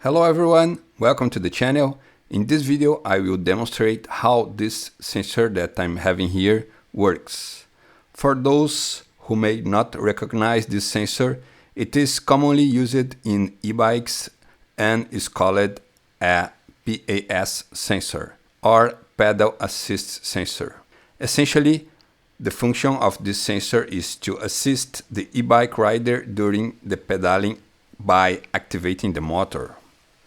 Hello everyone, welcome to the channel. In this video I will demonstrate how this sensor that I'm having here works. For those who may not recognize this sensor, it is commonly used in e-bikes and is called a PAS sensor or pedal assist sensor. Essentially, the function of this sensor is to assist the e-bike rider during the pedaling by activating the motor.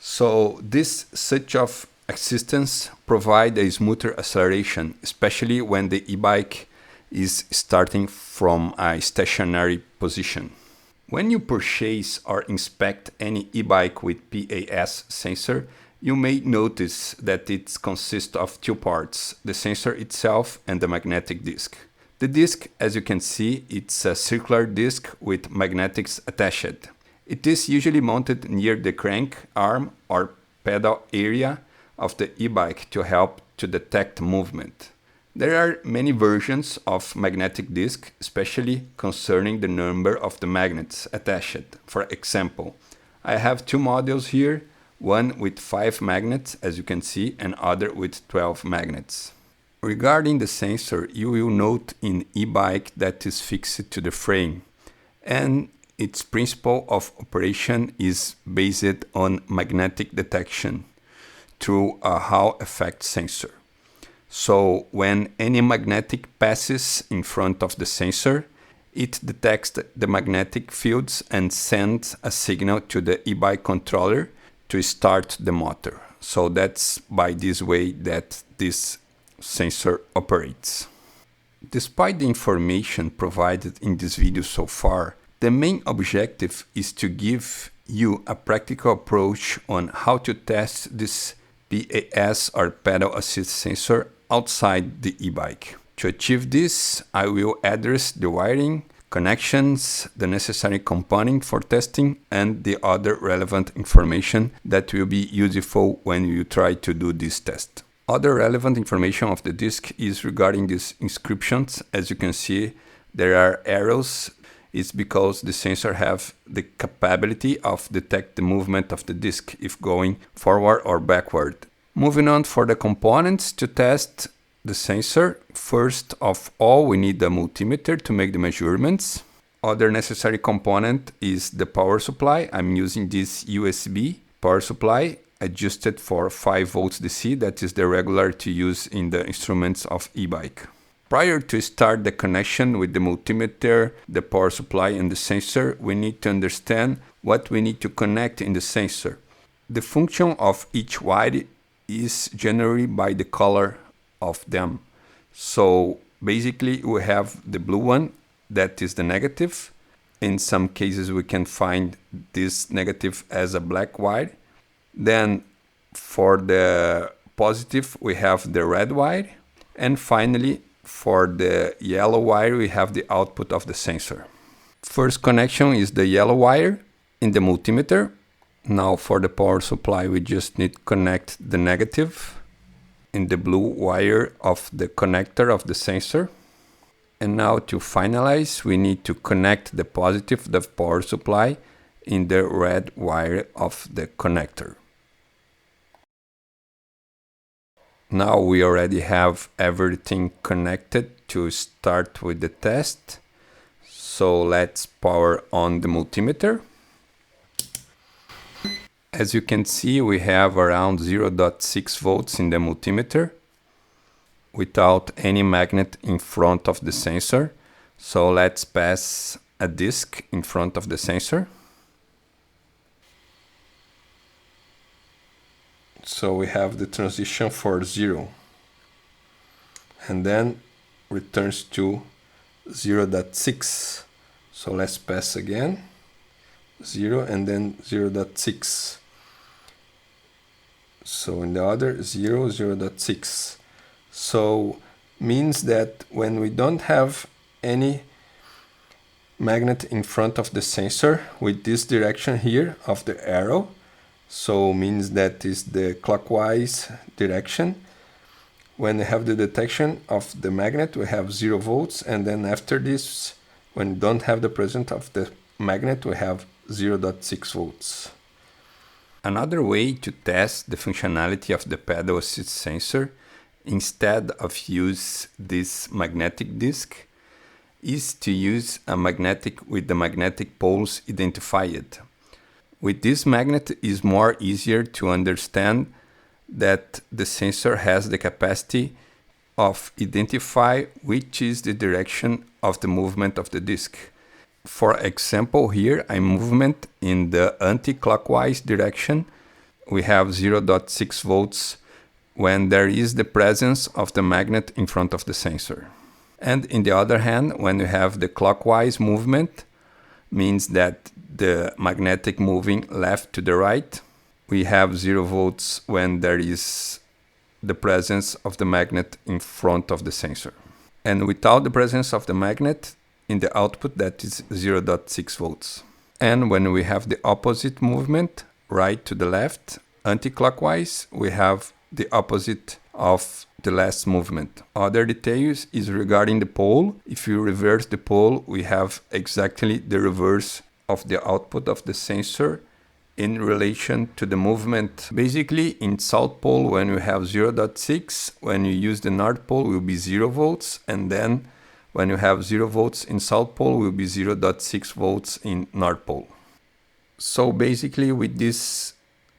So this such of assistance provide a smoother acceleration, especially when the e-bike is starting from a stationary position. When you purchase or inspect any e-bike with PAS sensor, you may notice that it consists of two parts, the sensor itself and the magnetic disc. The disc, as you can see, it's a circular disc with magnetics attached. It is usually mounted near the crank arm or pedal area of the e-bike to help to detect movement. There are many versions of magnetic disc, especially concerning the number of the magnets attached. For example, I have two models here, one with 5 magnets, as you can see, and other with 12 magnets. Regarding the sensor, you will note in e-bike that is fixed to the frame, and its principle of operation is based on magnetic detection through a Hall effect sensor. So when any magnetic passes in front of the sensor, it detects the magnetic fields and sends a signal to the e-bike controller to start the motor. So that's by this way that this sensor operates. Despite the information provided in this video so far, the main objective is to give you a practical approach on how to test this PAS or pedal assist sensor outside the e-bike. To achieve this, I will address the wiring, connections, the necessary component for testing, and the other relevant information that will be useful when you try to do this test. Other relevant information of the disc is regarding these inscriptions. As you can see, there are arrows. It's because the sensor have the capability of detect the movement of the disc if going forward or backward. Moving on for the components to test the sensor. First of all, we need the multimeter to make the measurements. Other necessary component is the power supply. I'm using this USB power supply adjusted for 5 volts DC. That is the regular to use in the instruments of e-bike. Prior to start the connection with the multimeter, the power supply and the sensor, we need to understand what we need to connect in the sensor. The function of each wire is generally by the color of them. So basically we have the blue one, that is the negative. In some cases we can find this negative as a black wire. Then for the positive we have the red wire, and finally for the yellow wire we have the output of the sensor. First connection is the yellow wire in the multimeter. Now for the power supply we just need to connect the negative in the blue wire of the connector of the sensor. And now to finalize we need to connect the positive, the power supply, in the red wire of the connector. Now we already have everything connected to start with the test. So let's power on the multimeter. As you can see, we have around 0.6 volts in the multimeter without any magnet in front of the sensor. So let's pass a disc in front of the sensor. So we have the transition for 0 and then returns to 0.6. So let's pass again 0 and then 0.6. So in the other 0, 0.6. So means that when we don't have any magnet in front of the sensor with this direction here of the arrow, so means that is the clockwise direction. When we have the detection of the magnet, we have 0 volts, and then after this, when we don't have the presence of the magnet, we have 0.6 volts. Another way to test the functionality of the pedal assist sensor instead of use this magnetic disc is to use a magnetic with the magnetic poles identified. With this magnet it is more easier to understand that the sensor has the capacity of identify which is the direction of the movement of the disc. For example, here I'm movement in the anti-clockwise direction. We have 0.6 volts when there is the presence of the magnet in front of the sensor. And in the other hand, when you have the clockwise movement, means that the magnetic moving left to the right. We have 0 volts when there is the presence of the magnet in front of the sensor. And without the presence of the magnet, in the output that is 0.6 volts. And when we have the opposite movement, right to the left, anti-clockwise, we have the opposite of the last movement. Other details is regarding the pole. If you reverse the pole, we have exactly the reverse of the output of the sensor in relation to the movement. Basically, in south pole, when you have 0.6, when you use the north pole, will be 0 volts, and then when you have 0 volts in south pole, will be 0.6 volts in north pole. So basically, with this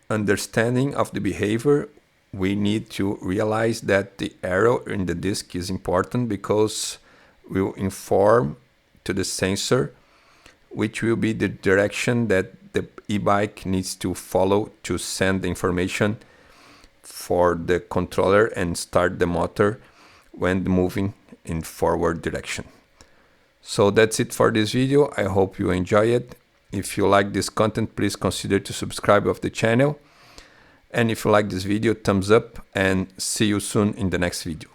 understanding of the behavior, we need to realize that the arrow in the disc is important because we will inform to the sensor which will be the direction that the e-bike needs to follow to send the information for the controller and start the motor when moving in forward direction. So that's it for this video. I hope you enjoy it. If you like this content, please consider to subscribe of the channel. And if you like this video, thumbs up, and see you soon in the next video.